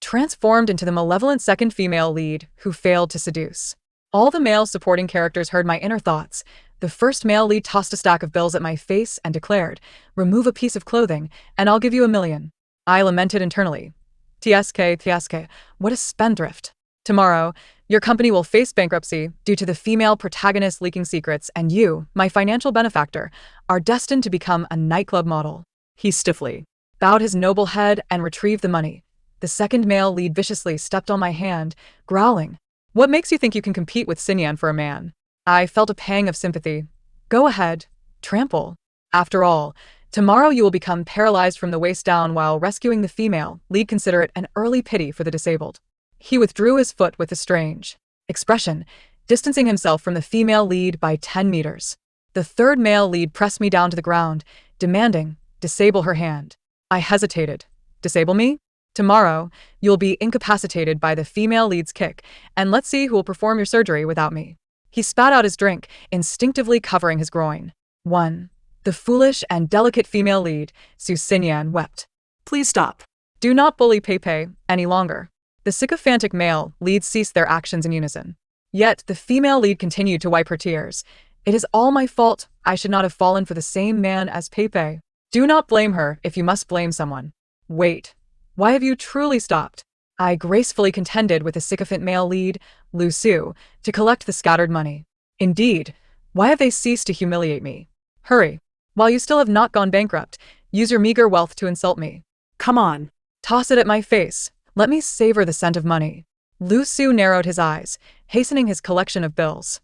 transformed into the malevolent second female lead who failed to seduce. All the male supporting characters heard my inner thoughts. The first male lead tossed a stack of bills at my face and declared, "Remove a piece of clothing, and I'll give you $1,000,000. I lamented internally. TSK, what a spendthrift. Tomorrow, your company will face bankruptcy due to the female protagonist leaking secrets, and you, my financial benefactor, are destined to become a nightclub model." He stiffly bowed his noble head and retrieved the money. The second male lead viciously stepped on my hand, growling, "What makes you think you can compete with Sinyan for a man?" I felt a pang of sympathy. "Go ahead, trample. After all, tomorrow you will become paralyzed from the waist down while rescuing the female lead. Consider it an early pity for the disabled." He withdrew his foot with a strange expression, distancing himself from the female lead by 10 meters. The third male lead pressed me down to the ground, demanding, "Disable her hand." I hesitated. "Disable me? Tomorrow, you'll be incapacitated by the female lead's kick, and let's see who will perform your surgery without me." He spat out his drink, instinctively covering his groin. "One. The foolish and delicate female lead," Su Xinyan wept. "Please stop. Do not bully Pepe any longer." The sycophantic male leads ceased their actions in unison. Yet the female lead continued to wipe her tears. "It is all my fault. I should not have fallen for the same man as Pepe." "Do not blame her if you must blame someone." "Wait. Why have you truly stopped?" I gracefully contended with the sycophant male lead, Lu Su, to collect the scattered money. "Indeed, why have they ceased to humiliate me? Hurry. While you still have not gone bankrupt, use your meager wealth to insult me. Come on. Toss it at my face. Let me savor the scent of money." Lu Su narrowed his eyes, hastening his collection of bills.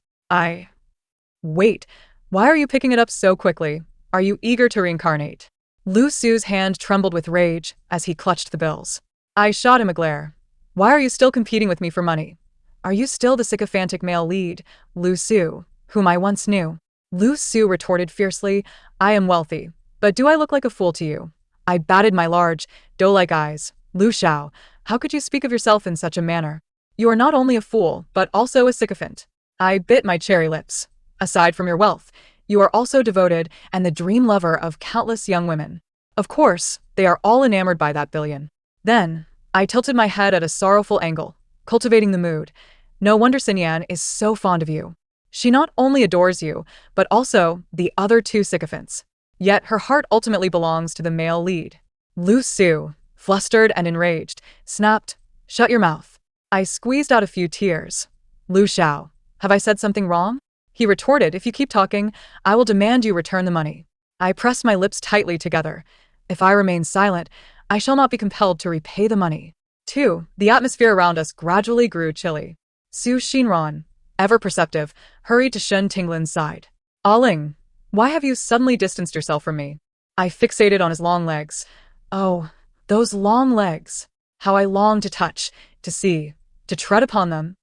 Wait, why are you picking it up so quickly? Are you eager to reincarnate?" Lu Su's hand trembled with rage as he clutched the bills. I shot him a glare. "Why are you still competing with me for money? Are you still the sycophantic male lead, Lu Su, whom I once knew?" Lu Su retorted fiercely, "I am wealthy, but do I look like a fool to you?" I batted my large, doe-like eyes. "Lu Xiao, how could you speak of yourself in such a manner? You are not only a fool, but also a sycophant." I bit my cherry lips. "Aside from your wealth, you are also devoted and the dream lover of countless young women. Of course, they are all enamored by that billion." Then, I tilted my head at a sorrowful angle, cultivating the mood. "No wonder Sinyan is so fond of you. She not only adores you, but also the other two sycophants. Yet her heart ultimately belongs to the male lead." Lu Su, flustered and enraged, snapped, "Shut your mouth." I squeezed out a few tears. "Lu Xiao, have I said something wrong?" He retorted, "If you keep talking, I will demand you return the money." I pressed my lips tightly together. If I remain silent, I shall not be compelled to repay the money. 2. The atmosphere around us gradually grew chilly. Su Xinran, ever perceptive, hurried to Shen Tinglin's side. "Ah Ling, why have you suddenly distanced yourself from me?" I fixated on his long legs. Oh, those long legs. How I longed to touch, to see, to tread upon them.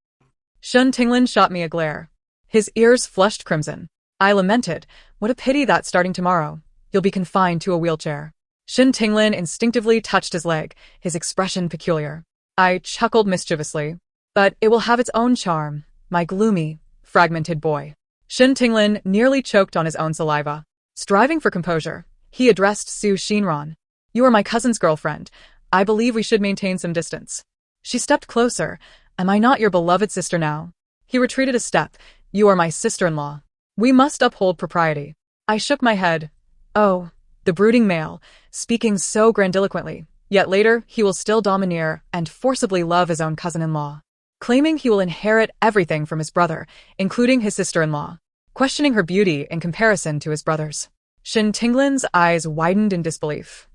Shen Tinglin shot me a glare. His ears flushed crimson. I lamented, "What a pity that starting tomorrow, you'll be confined to a wheelchair." Shen Tinglin instinctively touched his leg, his expression peculiar. I chuckled mischievously. "But it will have its own charm, my gloomy, fragmented boy." Shen Tinglin nearly choked on his own saliva. Striving for composure, he addressed Su Xinran. "You are my cousin's girlfriend. I believe we should maintain some distance." She stepped closer. "Am I not your beloved sister now?" He retreated a step. "You are my sister-in-law. We must uphold propriety." I shook my head. Oh, the brooding male, speaking so grandiloquently, yet later he will still domineer and forcibly love his own cousin-in-law, claiming he will inherit everything from his brother, including his sister-in-law, questioning her beauty in comparison to his brother's. Shen Tinglin's eyes widened in disbelief.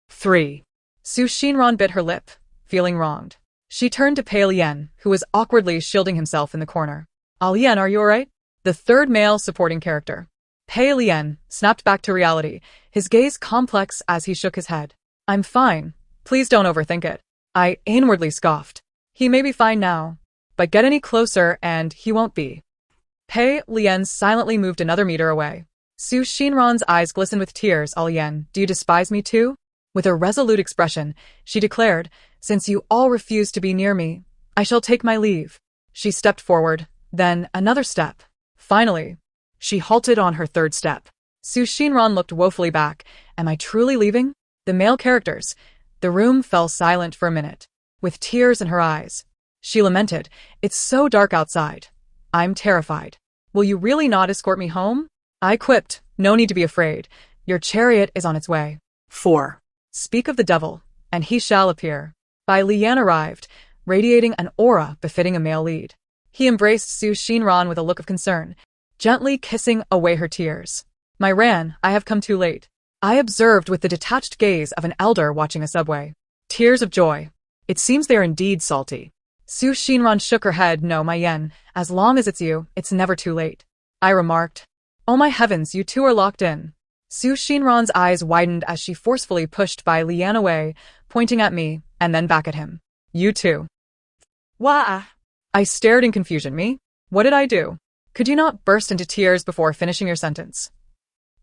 3. Su Xinran bit her lip, feeling wronged. She turned to Pei Lian, who was awkwardly shielding himself in the corner. "Ah Lian, are you alright?" The third male supporting character. Pei Lian snapped back to reality, his gaze complex as he shook his head. "I'm fine. Please don't overthink it." I inwardly scoffed. He may be fine now, but get any closer and he won't be. Pei Lian silently moved another meter away. Su Xinran's eyes glistened with tears. "Ah Lian, do you despise me too?" With a resolute expression, she declared, "Since you all refuse to be near me, I shall take my leave." She stepped forward, then another step. Finally, she halted on her third step. Su Xinran looked woefully back. Am I truly leaving? The male characters. The room fell silent for a minute. with tears in her eyes. She lamented, "It's so dark outside. I'm terrified. Will you really not escort me home?" I quipped, "No need to be afraid. Your chariot is on its way." 4. Speak of the devil, and he shall appear. By Lian arrived, radiating an aura befitting a male lead. He embraced Su Shinran with a look of concern, gently kissing away her tears. "My Ran, I have come too late," I observed with the detached gaze of an elder watching a subway. Tears of joy. "It seems they are indeed salty." Su Shinran shook her head. "No, my Yen, as long as it's you, it's never too late." I remarked, "Oh my heavens, you two are locked in." Su Shinran's eyes widened as she forcefully pushed Bai Lian away, pointing at me, and then back at him. "You too." Wah! I stared in confusion. "Me? What did I do?" "Could you not burst into tears before finishing your sentence?"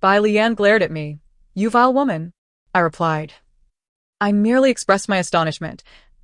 Bai Lian glared at me. "You vile woman." I replied, "I merely expressed my astonishment.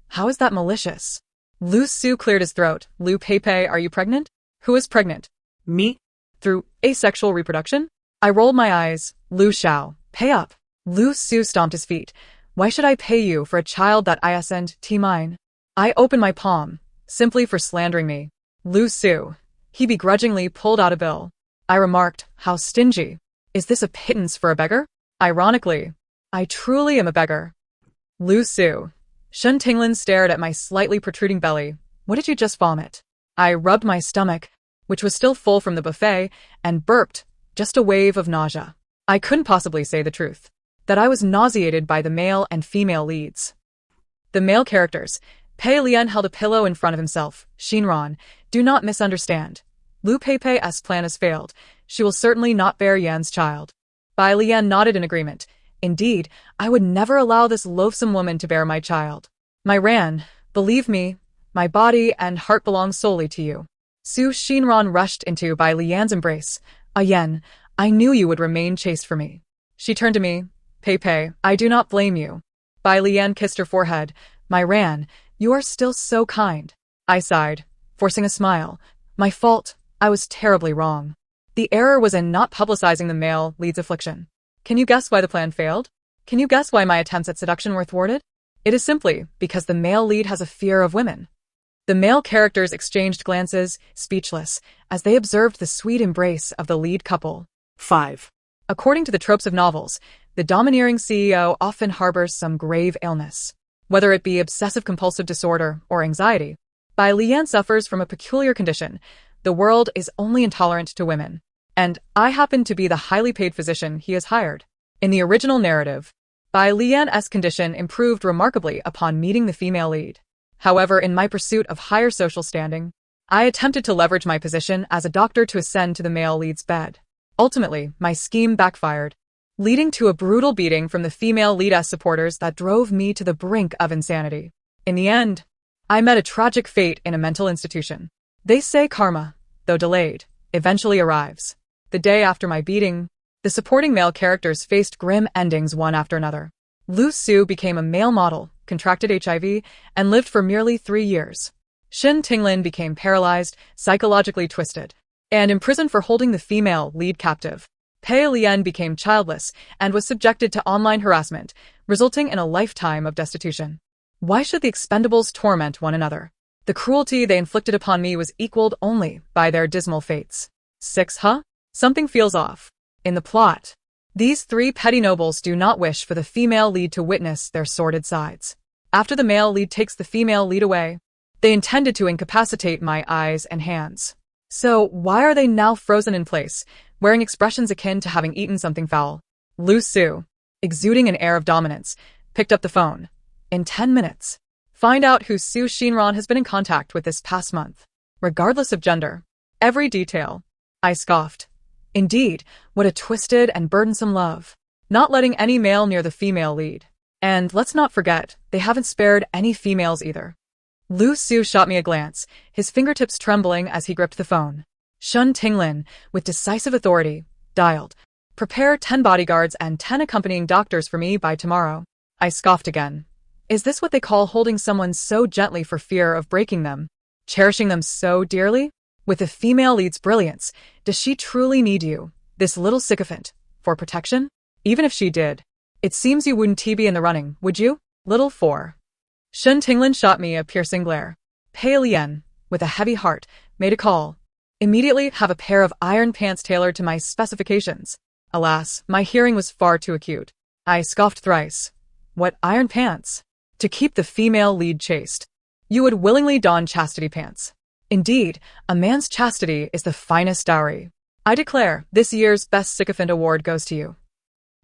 How is that malicious?" Lu Su cleared his throat. "Lu Pei, are you pregnant?" "Who is pregnant?" "Me." "Through asexual reproduction?" I rolled my eyes. "Lu Xiao, pay up." Lu Su stomped his feet. "Why should I pay you for a child that isn't mine?" I opened my palm, simply for slandering me. Lu Su. He begrudgingly pulled out a bill. I remarked, "How stingy. Is this a pittance for a beggar?" Ironically, I truly am a beggar. Lu Su. Shen Tinglin stared at my slightly protruding belly. "What did you just vomit?" I rubbed my stomach, which was still full from the buffet, and burped, just a wave of nausea. I couldn't possibly say the truth, that I was nauseated by the male and female leads. The male characters. Pei Lian held a pillow in front of himself. "Shinran, do not misunderstand. Lu Pei's plan has failed. She will certainly not bear Yan's child." Bai Lian nodded in agreement. "Indeed, I would never allow this loathsome woman to bear my child. My Ran, believe me, my body and heart belong solely to you." Su Shinran rushed into Bai Lian's embrace. "Yen, I knew you would remain chaste for me." She turned to me. Pei, I do not blame you." Bai Lian kissed her forehead. "My Ran, you are still so kind." I sighed, forcing a smile. "My fault. I was terribly wrong. The error was in not publicizing the male lead's affliction. Can you guess why the plan failed? Can you guess why my attempts at seduction were thwarted? It is simply because the male lead has a fear of women." The male characters exchanged glances, speechless, as they observed the sweet embrace of the lead couple. 5. According to the tropes of novels, the domineering CEO often harbors some grave illness, whether it be obsessive-compulsive disorder or anxiety. Bai Lian suffers from a peculiar condition. The world is only intolerant to women, and I happen to be the highly paid physician he has hired. In the original narrative, Bai Lian's condition improved remarkably upon meeting the female lead. However, in my pursuit of higher social standing, I attempted to leverage my position as a doctor to ascend to the male lead's bed. Ultimately, my scheme backfired, leading to a brutal beating from the female lead's supporters that drove me to the brink of insanity. In the end, I met a tragic fate in a mental institution. They say karma, though delayed, eventually arrives. The day after my beating, the supporting male characters faced grim endings one after another. Lu Su became a male model, contracted HIV, and lived for merely 3 years. Shen Tinglin became paralyzed, psychologically twisted, and imprisoned for holding the female lead captive. Pei Lian became childless and was subjected to online harassment, resulting in a lifetime of destitution. Why should the expendables torment one another? The cruelty they inflicted upon me was equaled only by their dismal fates. 6. Something feels off. In the plot, these 3 petty nobles do not wish for the female lead to witness their sordid sides. After the male lead takes the female lead away, they intended to incapacitate my eyes and hands. So why are they now frozen in place, wearing expressions akin to having eaten something foul? Lu Su, exuding an air of dominance, picked up the phone. "In 10 minutes. Find out who Su Shinran has been in contact with this past month, regardless of gender. Every detail." I scoffed. Indeed, what a twisted and burdensome love. Not letting any male near the female lead. And let's not forget, they haven't spared any females either. Lu Su shot me a glance, his fingertips trembling as he gripped the phone. Shen Tinglin, with decisive authority, dialed. "Prepare 10 bodyguards and 10 accompanying doctors for me by tomorrow." I scoffed again. Is this what they call holding someone so gently for fear of breaking them? Cherishing them so dearly? With the female lead's brilliance, does she truly need you, this little sycophant, for protection? Even if she did, it seems you wouldn't be in the running, would you? Little 4. Shun Tinglin shot me a piercing glare. Pei Lian, with a heavy heart, made a call. Immediately have a pair of iron pants tailored to my specifications. Alas, my hearing was far too acute. I scoffed thrice. What iron pants? To keep the female lead chaste. You would willingly don chastity pants. Indeed, a man's chastity is the finest dowry. I declare, this year's Best Sycophant Award goes to you.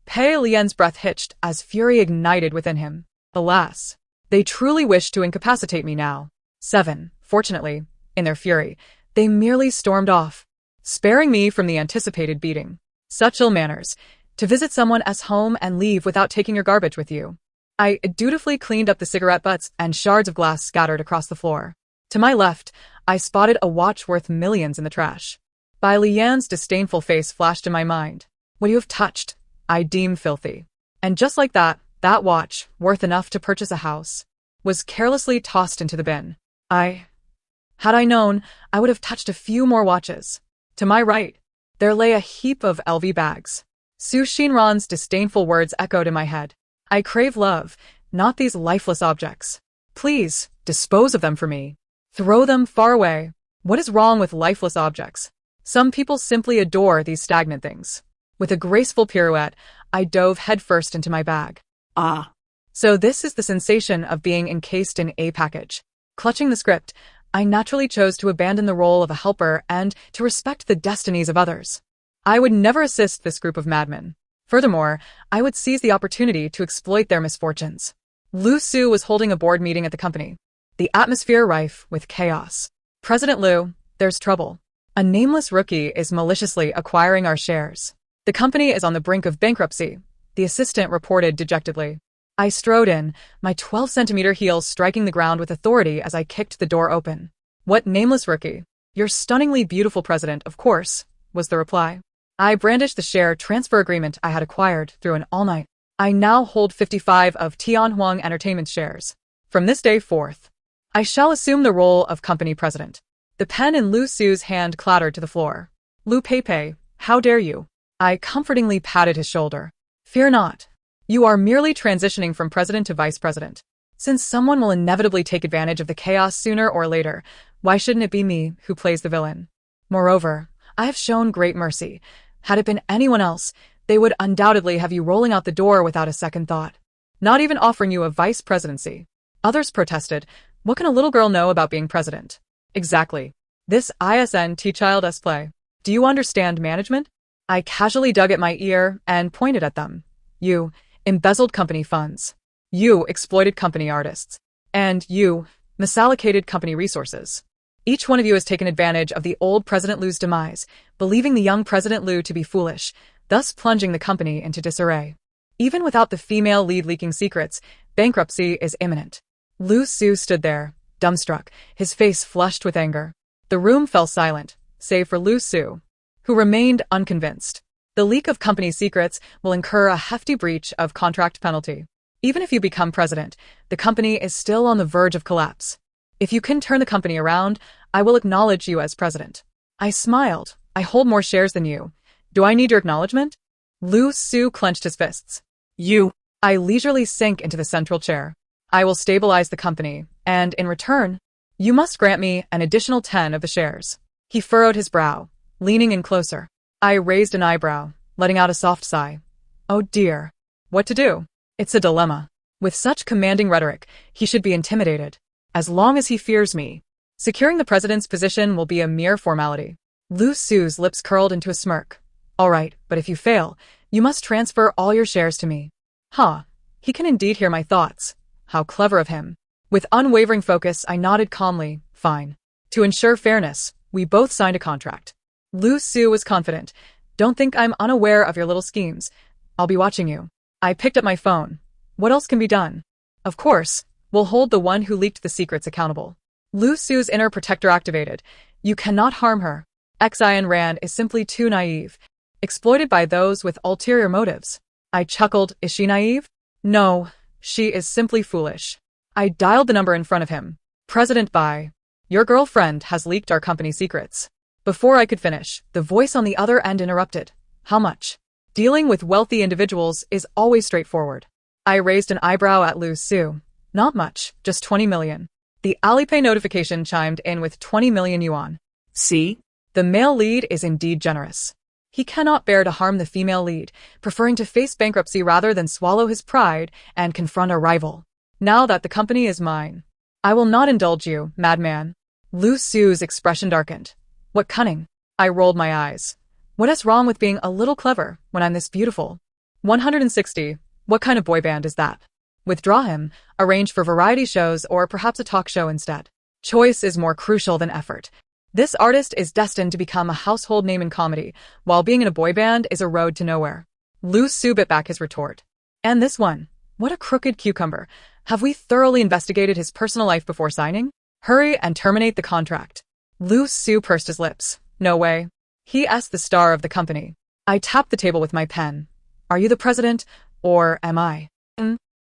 Pei Lian's breath hitched as fury ignited within him. Alas, they truly wished to incapacitate me now. 7. Fortunately, in their fury, they merely stormed off, sparing me from the anticipated beating. Such ill manners, to visit someone as home and leave without taking your garbage with you. I dutifully cleaned up the cigarette butts and shards of glass scattered across the floor. To my left, I spotted a watch worth millions in the trash. Bai Lian's disdainful face flashed in my mind. What you have touched, I deem filthy. And just like that watch, worth enough to purchase a house, was carelessly tossed into the bin. Had I known, I would have touched a few more watches. To my right, there lay a heap of LV bags. Su Xinran's disdainful words echoed in my head. I crave love, not these lifeless objects. Please, dispose of them for me. Throw them far away. What is wrong with lifeless objects? Some people simply adore these stagnant things. With a graceful pirouette, I dove headfirst into my bag. Ah. So this is the sensation of being encased in a package. Clutching the script, I naturally chose to abandon the role of a helper and to respect the destinies of others. I would never assist this group of madmen. Furthermore, I would seize the opportunity to exploit their misfortunes. Lu Su was holding a board meeting at the company. The atmosphere rife with chaos. President Lu, there's trouble. A nameless rookie is maliciously acquiring our shares. The company is on the brink of bankruptcy, the assistant reported dejectedly. I strode in, my 12-centimeter heels striking the ground with authority as I kicked the door open. What nameless rookie? Your stunningly beautiful president, of course, was the reply. I brandished the share transfer agreement I had acquired through an all-night. I now hold 55 of Tianhuang Entertainment's shares. From this day forth, I shall assume the role of company president. The pen in Lu Su's hand clattered to the floor. Lu Peipei, how dare you? I comfortingly patted his shoulder. Fear not. You are merely transitioning from president to vice president. Since someone will inevitably take advantage of the chaos sooner or later, why shouldn't it be me who plays the villain? Moreover, I have shown great mercy. Had it been anyone else, they would undoubtedly have you rolling out the door without a second thought. Not even offering you a vice presidency. Others protested. What can a little girl know about being president? Exactly. This ISNT child's play. Do you understand management? I casually dug at my ear and pointed at them. You embezzled company funds. You exploited company artists. And you misallocated company resources. Each one of you has taken advantage of the old President Lu's demise, believing the young President Lu to be foolish, thus plunging the company into disarray. Even without the female lead leaking secrets, bankruptcy is imminent. Lu Su stood there, dumbstruck, his face flushed with anger. The room fell silent, save for Lu Su, who remained unconvinced. The leak of company secrets will incur a hefty breach of contract penalty. Even if you become president, the company is still on the verge of collapse. If you can turn the company around, I will acknowledge you as president. I smiled. I hold more shares than you. Do I need your acknowledgement? Lu Su clenched his fists. You. I leisurely sank into the central chair. I will stabilize the company, and in return, you must grant me an additional 10 of the shares. He furrowed his brow, leaning in closer. I raised an eyebrow, letting out a soft sigh. Oh dear. What to do? It's a dilemma. With such commanding rhetoric, he should be intimidated. As long as he fears me, securing the president's position will be a mere formality. Lu Su's lips curled into a smirk. All right, but if you fail, you must transfer all your shares to me. Huh. He can indeed hear my thoughts. How clever of him. With unwavering focus, I nodded calmly. Fine. To ensure fairness, we both signed a contract. Lu Su was confident. Don't think I'm unaware of your little schemes. I'll be watching you. I picked up my phone. What else can be done? Of course, we'll hold the one who leaked the secrets accountable. Lu Su's inner protector activated. You cannot harm her. Xian Rand is simply too naive. Exploited by those with ulterior motives. I chuckled. Is she naive? No, she is simply foolish. I dialed the number in front of him. President Bai. Your girlfriend has leaked our company secrets. Before I could finish, the voice on the other end interrupted. How much? Dealing with wealthy individuals is always straightforward. I raised an eyebrow at Lu Su. Not much, just 20 million. The Alipay notification chimed in with 20 million yuan. See? The male lead is indeed generous. He cannot bear to harm the female lead, preferring to face bankruptcy rather than swallow his pride and confront a rival. Now that the company is mine, I will not indulge you, madman. Lu Su's expression darkened. What cunning. I rolled my eyes. What is wrong with being a little clever when I'm this beautiful? 160. What kind of boy band is that? Withdraw him, arrange for variety shows or perhaps a talk show instead. Choice is more crucial than effort. This artist is destined to become a household name in comedy, while being in a boy band is a road to nowhere. Lu Su bit back his retort. And this one? What a crooked cucumber. Have we thoroughly investigated his personal life before signing? Hurry and terminate the contract. Lu Su pursed his lips. No way. He asked the star of the company. I tapped the table with my pen. Are you the president, or am I?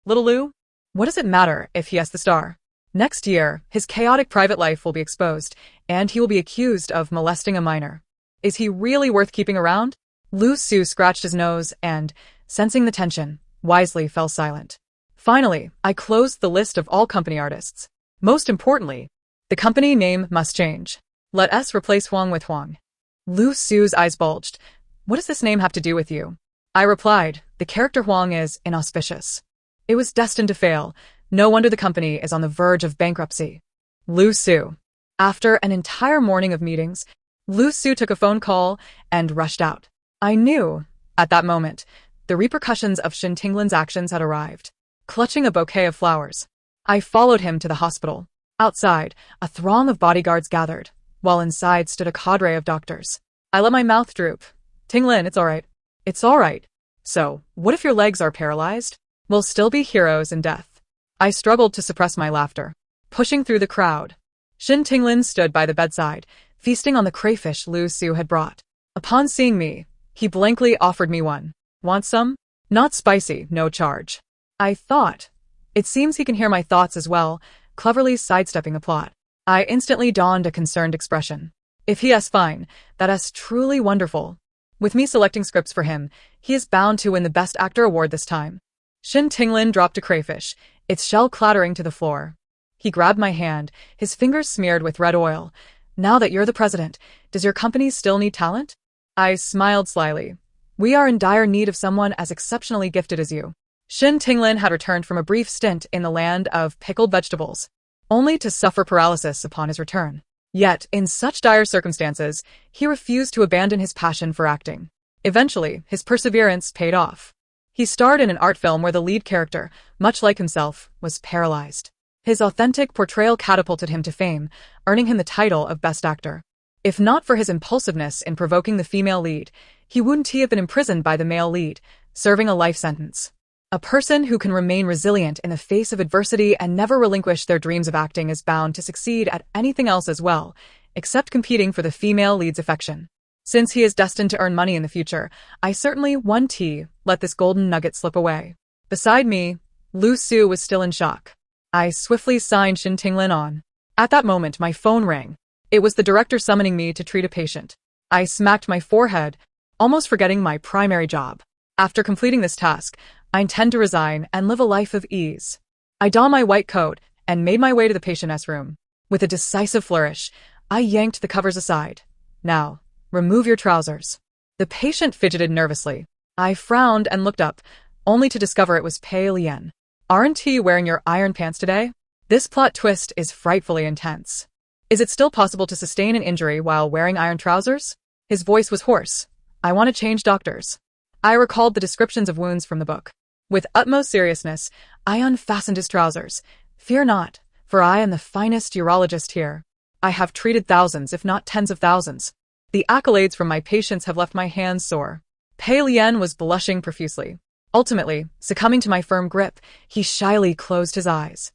Little Lu? What does it matter if he asks the star? Next year, his chaotic private life will be exposed, and he will be accused of molesting a minor. Is he really worth keeping around? Lu Su scratched his nose and, sensing the tension, wisely fell silent. Finally, I closed the list of all company artists. Most importantly, the company name must change. Let us replace Huang with Huang. Lu Su's eyes bulged. What does this name have to do with you? I replied, the character Huang is inauspicious. It was destined to fail. No wonder the company is on the verge of bankruptcy. Lu Su. After an entire morning of meetings, Lu Su took a phone call and rushed out. I knew, at that moment, the repercussions of Shin Tinglin's actions had arrived. Clutching a bouquet of flowers, I followed him to the hospital. Outside, a throng of bodyguards gathered, while inside stood a cadre of doctors. I let my mouth droop. Tinglin, it's all right. It's all right. So, what if your legs are paralyzed? We'll still be heroes in death. I struggled to suppress my laughter. Pushing through the crowd, Shin Tinglin stood by the bedside, feasting on the crayfish Lu Su had brought. Upon seeing me, he blankly offered me one. Want some? Not spicy, no charge. I thought. It seems he can hear my thoughts as well, cleverly sidestepping the plot. I instantly donned a concerned expression. If he is fine, that is truly wonderful. With me selecting scripts for him, he is bound to win the Best Actor award this time. Shin Tinglin dropped a crayfish, its shell clattering to the floor. He grabbed my hand, his fingers smeared with red oil. Now that you're the president, does your company still need talent? I smiled slyly. We are in dire need of someone as exceptionally gifted as you. Shin Tinglin had returned from a brief stint in the land of pickled vegetables, only to suffer paralysis upon his return. Yet, in such dire circumstances, he refused to abandon his passion for acting. Eventually, his perseverance paid off. He starred in an art film where the lead character, much like himself, was paralyzed. His authentic portrayal catapulted him to fame, earning him the title of Best Actor. If not for his impulsiveness in provoking the female lead, he wouldn't have been imprisoned by the male lead, serving a life sentence. A person who can remain resilient in the face of adversity and never relinquish their dreams of acting is bound to succeed at anything else as well, except competing for the female lead's affection. Since he is destined to earn money in the future, I certainly won't let this golden nugget slip away. Beside me, Lu Su was still in shock. I swiftly signed Shin Tinglin on. At that moment, my phone rang. It was the director summoning me to treat a patient. I smacked my forehead, almost forgetting my primary job. After completing this task, I intend to resign and live a life of ease. I donned my white coat and made my way to the patient's room. With a decisive flourish, I yanked the covers aside. Now, remove your trousers. The patient fidgeted nervously. I frowned and looked up, only to discover it was Pei Lian. Aren't you wearing your iron pants today? This plot twist is frightfully intense. Is it still possible to sustain an injury while wearing iron trousers? His voice was hoarse. I want to change doctors. I recalled the descriptions of wounds from the book. With utmost seriousness, I unfastened his trousers. Fear not, for I am the finest urologist here. I have treated thousands, if not tens of thousands. The accolades from my patients have left my hands sore. Pei Lian was blushing profusely. Ultimately, succumbing to my firm grip, he shyly closed his eyes.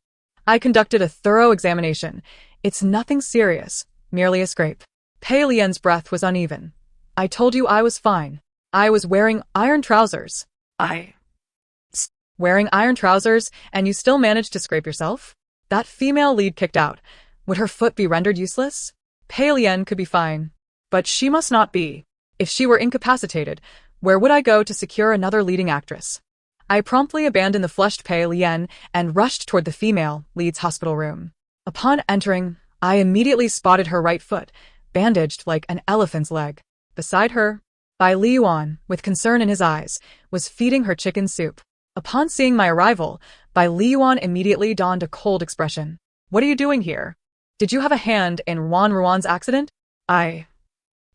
I conducted a thorough examination. It's nothing serious, merely a scrape. Pei Lian's breath was uneven. I told you I was fine. I was wearing iron trousers. Wearing iron trousers, and you still managed to scrape yourself? That female lead kicked out. Would her foot be rendered useless? Pei Lian could be fine, but she must not be. If she were incapacitated, where would I go to secure another leading actress? I promptly abandoned the flushed Pei Lian and rushed toward the female lead's hospital room. Upon entering, I immediately spotted her right foot, bandaged like an elephant's leg. Beside her, Bai Liyuan, with concern in his eyes, was feeding her chicken soup. Upon seeing my arrival, Bai Liyuan immediately donned a cold expression. What are you doing here? Did you have a hand in Wan Ruan's accident?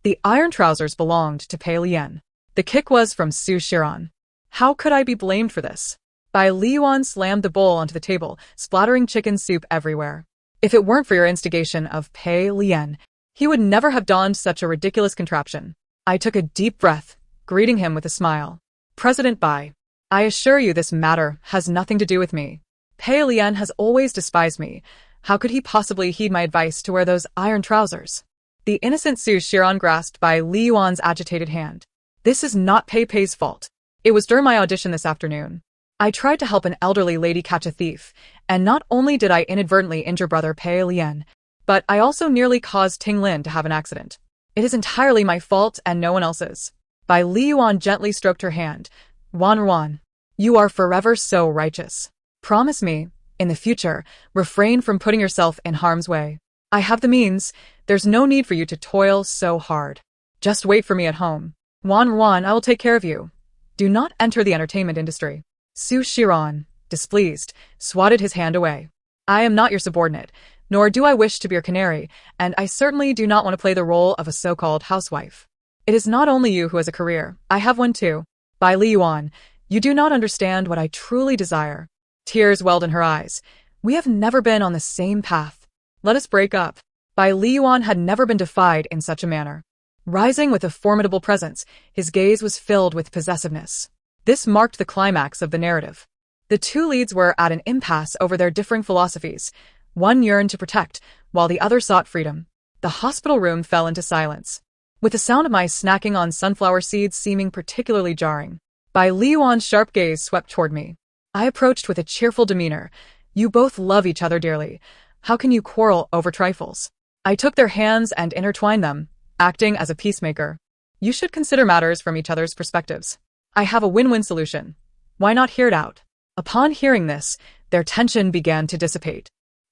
The iron trousers belonged to Pei Lian. The kick was from Su Shiran. How could I be blamed for this? Bai Liyuan slammed the bowl onto the table, splattering chicken soup everywhere. If it weren't for your instigation of Pei Lian, he would never have donned such a ridiculous contraption. I took a deep breath, greeting him with a smile. President Bai, I assure you this matter has nothing to do with me. Pei Lian has always despised me. How could he possibly heed my advice to wear those iron trousers? The innocent Su Shiran grasped Bai Liyuan's agitated hand. This is not Pei's fault. It was during my audition this afternoon. I tried to help an elderly lady catch a thief, and not only did I inadvertently injure brother Pei Lian, but I also nearly caused Ting Lin to have an accident. It is entirely my fault and no one else's. Bai Liyuan gently stroked her hand. Wan Ruan, you are forever so righteous. Promise me, in the future, refrain from putting yourself in harm's way. I have the means. There's no need for you to toil so hard. Just wait for me at home. Wan Ruan, I will take care of you. Do not enter the entertainment industry. Su Shiran, displeased, swatted his hand away. I am not your subordinate, nor do I wish to be your canary, and I certainly do not want to play the role of a so-called housewife. It is not only you who has a career, I have one too. Bai Liyuan, you do not understand what I truly desire. Tears welled in her eyes. We have never been on the same path. Let us break up. Bai Liyuan had never been defied in such a manner. Rising with a formidable presence, his gaze was filled with possessiveness. This marked the climax of the narrative. The two leads were at an impasse over their differing philosophies. One yearned to protect, while the other sought freedom. The hospital room fell into silence, with the sound of my snacking on sunflower seeds seeming particularly jarring. Bai Liyuan's sharp gaze swept toward me. I approached with a cheerful demeanor. You both love each other dearly. How can you quarrel over trifles? I took their hands and intertwined them, acting as a peacemaker. You should consider matters from each other's perspectives. I have a win-win solution. Why not hear it out? Upon hearing this, their tension began to dissipate.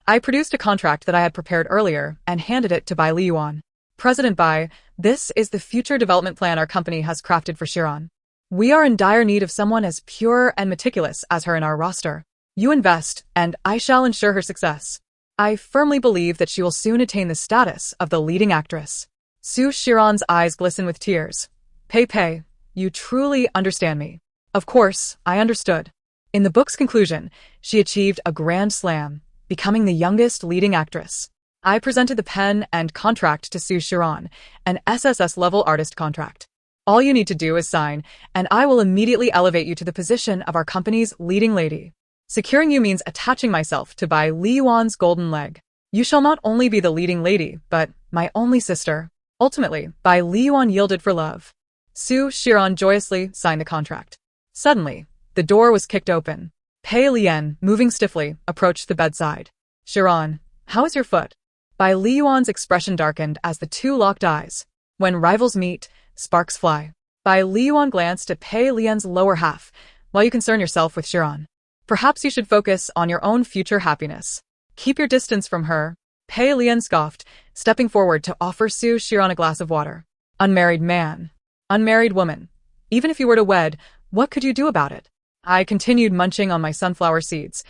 I produced a contract that I had prepared earlier and handed it to Bai Liyuan. President Bai, this is the future development plan our company has crafted for Shiran. We are in dire need of someone as pure and meticulous as her in our roster. You invest, and I shall ensure her success. I firmly believe that she will soon attain the status of the leading actress. Su Shiran's eyes glisten with tears. Pei, you truly understand me. Of course, I understood. In the book's conclusion, she achieved a grand slam, becoming the youngest leading actress. I presented the pen and contract to Su Shiran, an SSS-level artist contract. All you need to do is sign, and I will immediately elevate you to the position of our company's leading lady. Securing you means attaching myself to Bai Liyuan's golden leg. You shall not only be the leading lady, but my only sister. Ultimately, Bai Liyuan yielded for love. Su Shiran joyously signed the contract. Suddenly, the door was kicked open. Pei Lian, moving stiffly, approached the bedside. Shiran, how is your foot? Bai Liyuan's expression darkened as the two locked eyes. When rivals meet, sparks fly. Bai Liyuan glanced at Pei Lian's lower half, while you concern yourself with Shiran. Perhaps you should focus on your own future happiness. Keep your distance from her. Pei Lian scoffed, stepping forward to offer Su Shiran a glass of water. Unmarried man. Unmarried woman. Even if you were to wed, what could you do about it? I continued munching on my sunflower seeds.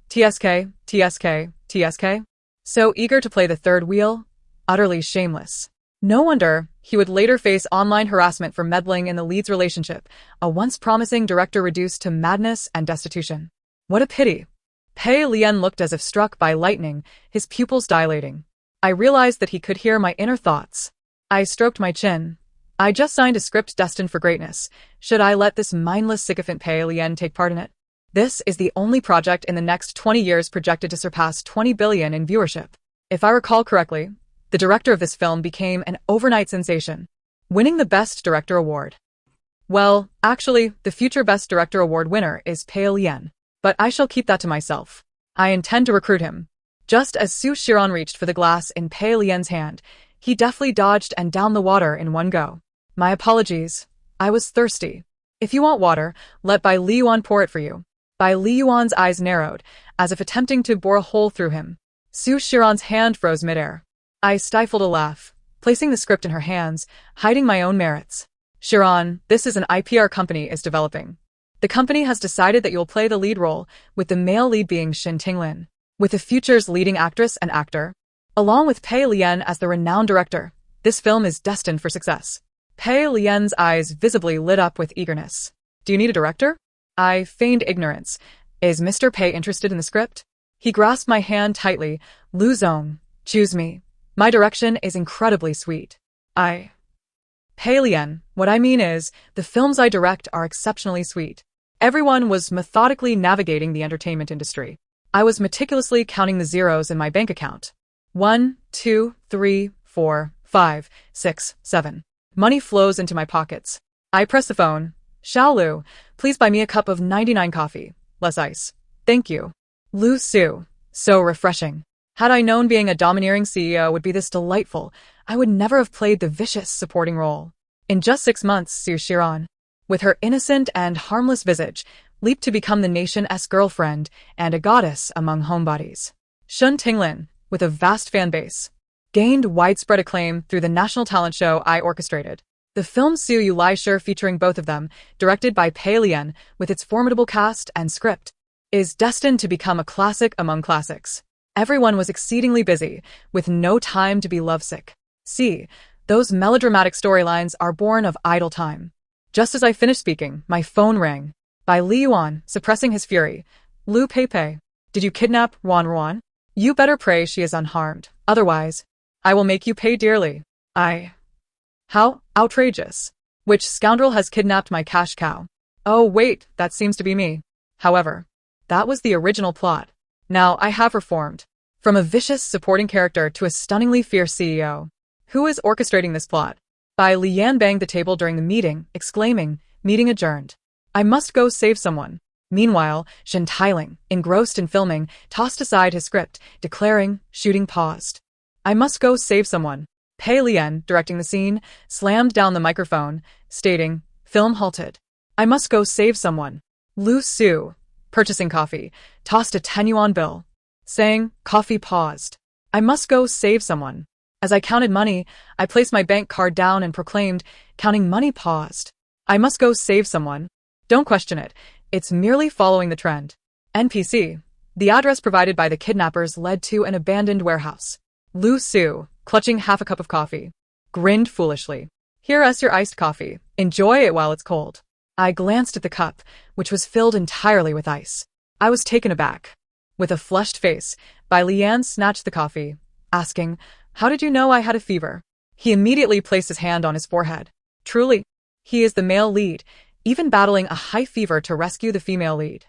TSK, TSK, TSK. So eager to play the third wheel? Utterly shameless. No wonder he would later face online harassment for meddling in the lead's relationship, a once promising director reduced to madness and destitution. What a pity. Pei Lian looked as if struck by lightning, his pupils dilating. I realized that he could hear my inner thoughts. I stroked my chin. I just signed a script destined for greatness. Should I let this mindless sycophant Pei Lian take part in it? This is the only project in the next 20 years projected to surpass 20 billion in viewership. If I recall correctly, the director of this film became an overnight sensation, winning the Best Director Award. Well, actually, the future Best Director Award winner is Pei Lian, but I shall keep that to myself. I intend to recruit him. Just as Su Shiran reached for the glass in Pei Lian's hand, he deftly dodged and downed the water in one go. My apologies. I was thirsty. If you want water, let Bai Liyuan pour it for you. Bai Liyuan's eyes narrowed, as if attempting to bore a hole through him. Su Shiran's hand froze midair. I stifled a laugh, placing the script in her hands, hiding my own merits. Shiran, this is an IPR company is developing. The company has decided that you'll play the lead role, with the male lead being Shin Tinglin, with the future's leading actress and actor. Along with Pei Lian as the renowned director, this film is destined for success. Pei Lian's eyes visibly lit up with eagerness. Do you need a director? I feigned ignorance. Is Mr. Pei interested in the script? He grasped my hand tightly. Lu Zong, choose me. My direction is incredibly sweet. Pei Lian, what I mean is, the films I direct are exceptionally sweet. Everyone was methodically navigating the entertainment industry. I was meticulously counting the zeros in my bank account. 1, 2, 3, 4, 5, 6, 7. Money flows into my pockets. I press the phone. Xiaolu, please buy me a cup of 99 coffee. Less ice. Thank you. Lu Su. So refreshing. Had I known being a domineering CEO would be this delightful, I would never have played the vicious supporting role. In just 6 months, Su Shiran, with her innocent and harmless visage, leaped to become the nation's girlfriend and a goddess among homebodies. Shun Tinglin, with a vast fan base, gained widespread acclaim through the national talent show I orchestrated. The film Su Yu Lai Shi featuring both of them, directed by Pei Lian, with its formidable cast and script, is destined to become a classic among classics. Everyone was exceedingly busy, with no time to be lovesick. See, those melodramatic storylines are born of idle time. Just as I finished speaking, my phone rang. By Li Yuan, suppressing his fury. Lu Peipei, did you kidnap Ruan? You better pray she is unharmed. Otherwise, I will make you pay dearly. How outrageous. Which scoundrel has kidnapped my cash cow? Oh wait, that seems to be me. However, that was the original plot. Now I have reformed. From a vicious supporting character to a stunningly fierce CEO. Who is orchestrating this plot? Bai Lian banged the table during the meeting, exclaiming, meeting adjourned. I must go save someone. Meanwhile, Shen Tailing, engrossed in filming, tossed aside his script, declaring, shooting paused. I must go save someone. Pei Lian, directing the scene, slammed down the microphone, stating, film halted. I must go save someone. Lu Su, purchasing coffee, tossed a 10 yuan bill, saying, coffee paused. I must go save someone. As I counted money, I placed my bank card down and proclaimed, counting money paused. I must go save someone. Don't question it. It's merely following the trend. NPC. The address provided by the kidnappers led to an abandoned warehouse. Lu Su, clutching half a cup of coffee, grinned foolishly. Here's your iced coffee. Enjoy it while it's cold. I glanced at the cup, which was filled entirely with ice. I was taken aback. With a flushed face, Bai Lian snatched the coffee, asking, how did you know I had a fever? He immediately placed his hand on his forehead. Truly, he is the male lead, even battling a high fever to rescue the female lead.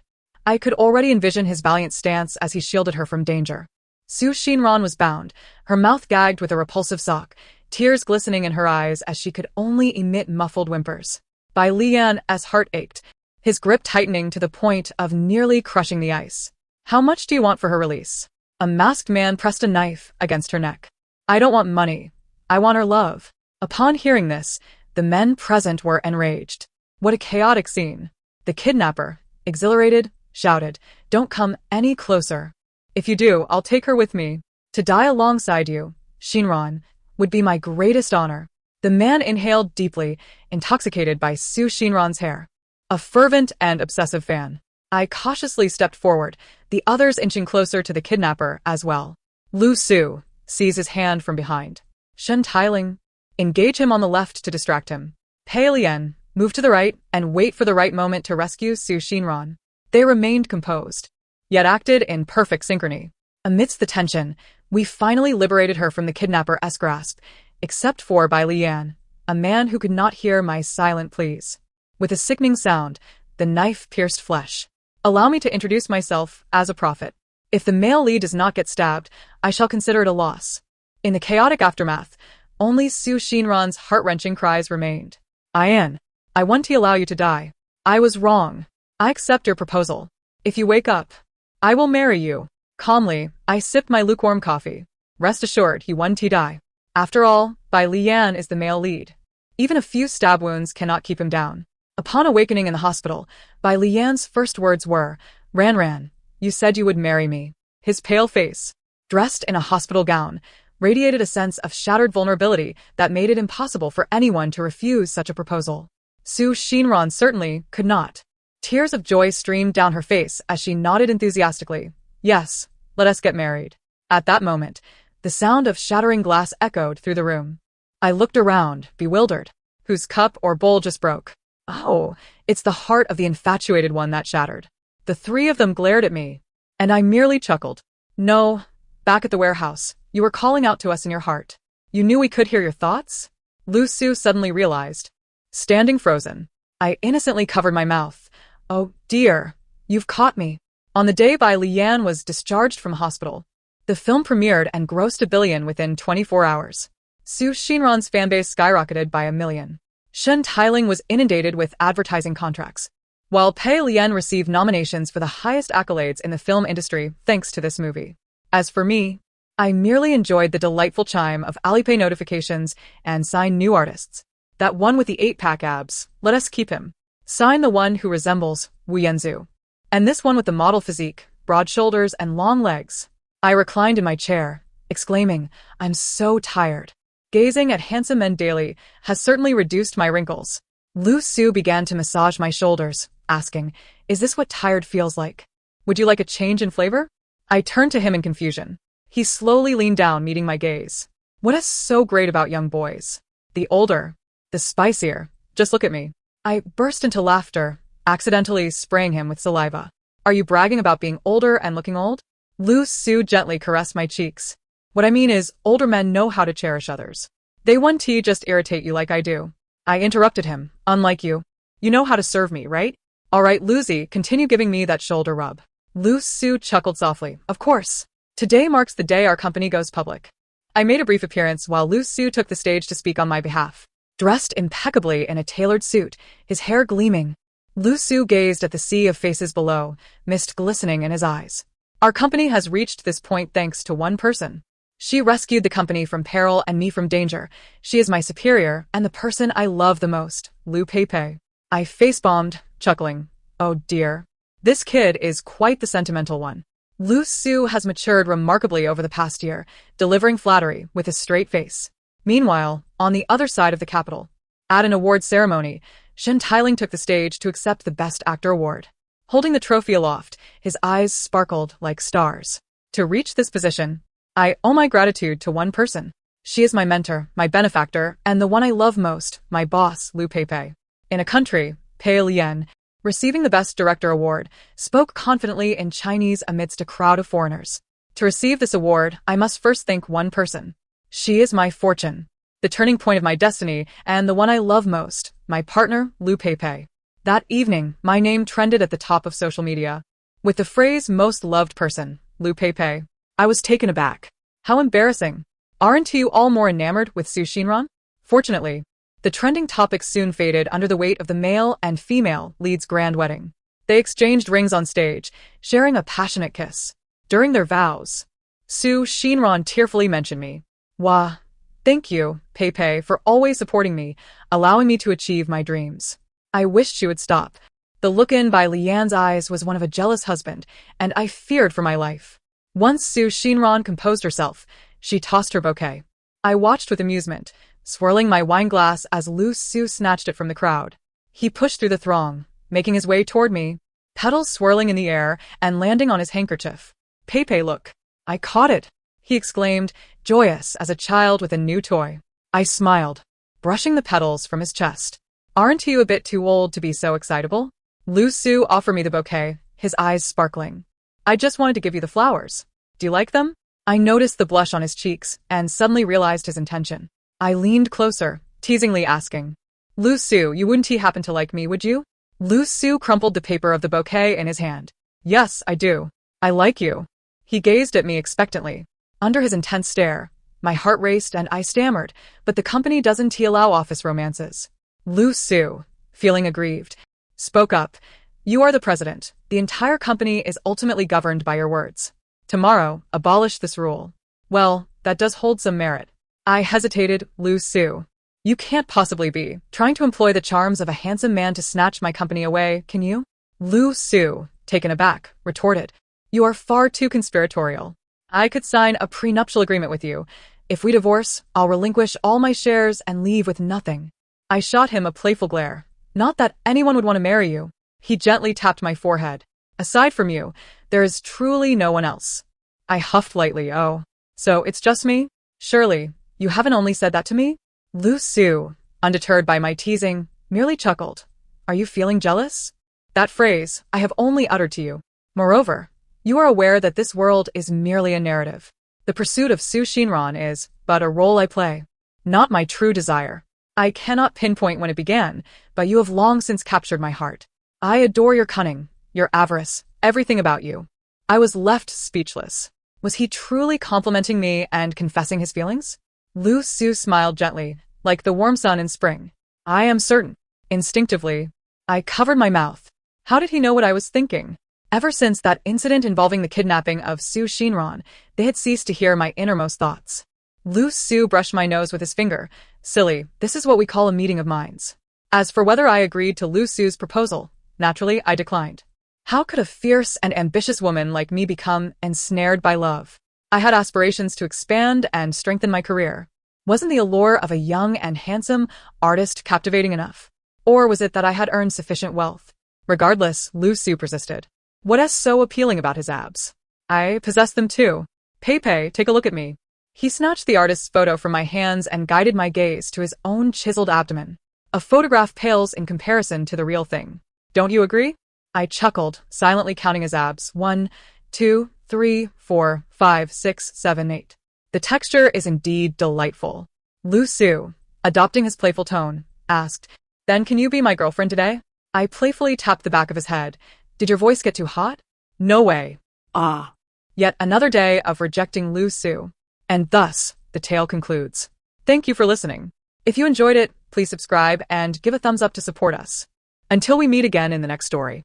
I could already envision his valiant stance as he shielded her from danger. Su Xinran was bound, her mouth gagged with a repulsive sock, tears glistening in her eyes as she could only emit muffled whimpers. Bai Lian's heart ached, his grip tightening to the point of nearly crushing the ice. How much do you want for her release? A masked man pressed a knife against her neck. I don't want money. I want her love. Upon hearing this, the men present were enraged. What a chaotic scene. The kidnapper, exhilarated, shouted, don't come any closer. If you do, I'll take her with me. To die alongside you, Xinran, would be my greatest honor. The man inhaled deeply, intoxicated by Su Xinran's hair. A fervent and obsessive fan. I cautiously stepped forward, the others inching closer to the kidnapper as well. Lu Su, seized his hand from behind. Shen Tailing, engage him on the left to distract him. Pei Lian, move to the right and wait for the right moment to rescue Su Xinran. They remained composed, yet acted in perfect synchrony. Amidst the tension, we finally liberated her from the kidnapper's grasp, except for Bai Lian, a man who could not hear my silent pleas. With a sickening sound, the knife pierced flesh. Allow me to introduce myself as a prophet. If the male lead does not get stabbed, I shall consider it a loss. In the chaotic aftermath, only Su Xinran's heart-wrenching cries remained. I want to allow you to die. I was wrong. I accept your proposal. If you wake up, I will marry you. Calmly, I sipped my lukewarm coffee. Rest assured, he won to die. After all, Bai Lian is the male lead. Even a few stab wounds cannot keep him down. Upon awakening in the hospital, Bai Lian's first words were, "Ran Ran, you said you would marry me." His pale face, dressed in a hospital gown, radiated a sense of shattered vulnerability that made it impossible for anyone to refuse such a proposal. Su Xinran certainly could not. Tears of joy streamed down her face as she nodded enthusiastically. "Yes, let us get married." At that moment, the sound of shattering glass echoed through the room. I looked around, bewildered. Whose cup or bowl just broke? Oh, it's the heart of the infatuated one that shattered. The three of them glared at me, and I merely chuckled. "No, back at the warehouse, you were calling out to us in your heart. You knew we could hear your thoughts?" Lu Su suddenly realized. Standing frozen, I innocently covered my mouth. "Oh dear, you've caught me." On the day Bai Lian was discharged from hospital, the film premiered and grossed $1 billion within 24 hours. Su Xinran's fanbase skyrocketed by 1 million. Shen Tailing was inundated with advertising contracts, while Pei Lian received nominations for the highest accolades in the film industry thanks to this movie. As for me, I merely enjoyed the delightful chime of Alipay notifications and signed new artists. That one with the 8-pack abs, let us keep him. Sign the one who resembles Wu Yanzu. And this one with the model physique, broad shoulders and long legs. I reclined in my chair, exclaiming, "I'm so tired." Gazing at handsome men daily has certainly reduced my wrinkles. Lu Su began to massage my shoulders, asking, "Is this what tired feels like? Would you like a change in flavor?" I turned to him in confusion. He slowly leaned down, meeting my gaze. What is so great about young boys? The older, the spicier. Just look at me. I burst into laughter, accidentally spraying him with saliva. "Are you bragging about being older and looking old?" Lu Su gently caressed my cheeks. "What I mean is, older men know how to cherish others. They won't just irritate you like I do." I interrupted him. "Unlike you. You know how to serve me, right? All right, Lucy, continue giving me that shoulder rub." Lu Su chuckled softly. "Of course. Today marks the day our company goes public." I made a brief appearance while Lu Su took the stage to speak on my behalf. Dressed impeccably in a tailored suit, his hair gleaming, Lu Su gazed at the sea of faces below, mist glistening in his eyes. "Our company has reached this point thanks to one person. She rescued the company from peril and me from danger. She is my superior and the person I love the most, Lu Peipei." I face-bombed, chuckling. Oh dear. This kid is quite the sentimental one. Lu Su has matured remarkably over the past year, delivering flattery with a straight face. Meanwhile, on the other side of the capital, at an award ceremony, Shen Tailing took the stage to accept the Best Actor award. Holding the trophy aloft, his eyes sparkled like stars. To reach this position, I owe my gratitude to one person. She is my mentor, my benefactor, and the one I love most, my boss, Lu Peipei. In a country, Pei Lian, receiving the Best Director award, spoke confidently in Chinese amidst a crowd of foreigners. To receive this award, I must first thank one person. She is my fortune, the turning point of my destiny, and the one I love most, my partner, Lu Peipei. That evening, my name trended at the top of social media. With the phrase most loved person, Lu Peipei. I was taken aback. How embarrassing. Aren't you all more enamored with Su Xinran? Fortunately, the trending topic soon faded under the weight of the male and female lead's grand wedding. They exchanged rings on stage, sharing a passionate kiss. During their vows, Su Xinran tearfully mentioned me. "Wah, thank you, Peipei, for always supporting me, allowing me to achieve my dreams." I wished she would stop. The look in Bai Lian's eyes was one of a jealous husband, and I feared for my life. Once Su Xinran composed herself, she tossed her bouquet. I watched with amusement, swirling my wine glass as Lu Su snatched it from the crowd. He pushed through the throng, making his way toward me, petals swirling in the air and landing on his handkerchief. "Peipei, look. I caught it," he exclaimed, joyous as a child with a new toy. I smiled, brushing the petals from his chest. "Aren't you a bit too old to be so excitable?" Lu Su offered me the bouquet, his eyes sparkling. "I just wanted to give you the flowers. Do you like them?" I noticed the blush on his cheeks and suddenly realized his intention. I leaned closer, teasingly asking, "Lu Su, you wouldn't happen to like me, would you?" Lu Su crumpled the paper of the bouquet in his hand. "Yes, I do. I like you." He gazed at me expectantly. Under his intense stare, my heart raced and I stammered, "But the company doesn't allow office romances." Lu Su, feeling aggrieved, spoke up. "You are the president. The entire company is ultimately governed by your words. Tomorrow, abolish this rule." Well, that does hold some merit. I hesitated. "Lu Su, You can't possibly be trying to employ the charms of a handsome man to snatch my company away, can you? Lu Su, taken aback, retorted. You are far too conspiratorial. I could sign a prenuptial agreement with you. If we divorce, I'll relinquish all my shares and leave with nothing. I shot him a playful glare. Not that anyone would want to marry you. He gently tapped my forehead. Aside from you, there is truly no one else. I huffed lightly. Oh, so it's just me? Surely, you haven't only said that to me? Lu Su, undeterred by my teasing, merely chuckled. Are you feeling jealous? That phrase I have only uttered to you. Moreover, you are aware that this world is merely a narrative. The pursuit of Su Shinran is but a role I play, not my true desire. I cannot pinpoint when it began, but you have long since captured my heart. I adore your cunning, your avarice, everything about you. I was left speechless. Was he truly complimenting me and confessing his feelings? Lu Su smiled gently, like the warm sun in spring. I am certain. Instinctively, I covered my mouth. How did he know what I was thinking? Ever since that incident involving the kidnapping of Su Shinran, they had ceased to hear my innermost thoughts. Lu Su brushed my nose with his finger. Silly, this is what we call a meeting of minds. As for whether I agreed to Lu Su's proposal, naturally I declined. How could a fierce and ambitious woman like me become ensnared by love? I had aspirations to expand and strengthen my career. Wasn't the allure of a young and handsome artist captivating enough? Or was it that I had earned sufficient wealth? Regardless, Lu Su persisted. What is so appealing about his abs? I possess them too. Pepe, take a look at me. He snatched the artist's photo from my hands and guided my gaze to his own chiseled abdomen. A photograph pales in comparison to the real thing. Don't you agree? I chuckled, silently counting his abs. 1, 2, 3, 4, 5, 6, 7, 8. The texture is indeed delightful. Lu Su, adopting his playful tone, asked, Then can you be my girlfriend today? I playfully tapped the back of his head. Did your voice get too hot? No way. Ah. Yet another day of rejecting Lu Su. And thus, the tale concludes. Thank you for listening. If you enjoyed it, please subscribe and give a thumbs up to support us. Until we meet again in the next story.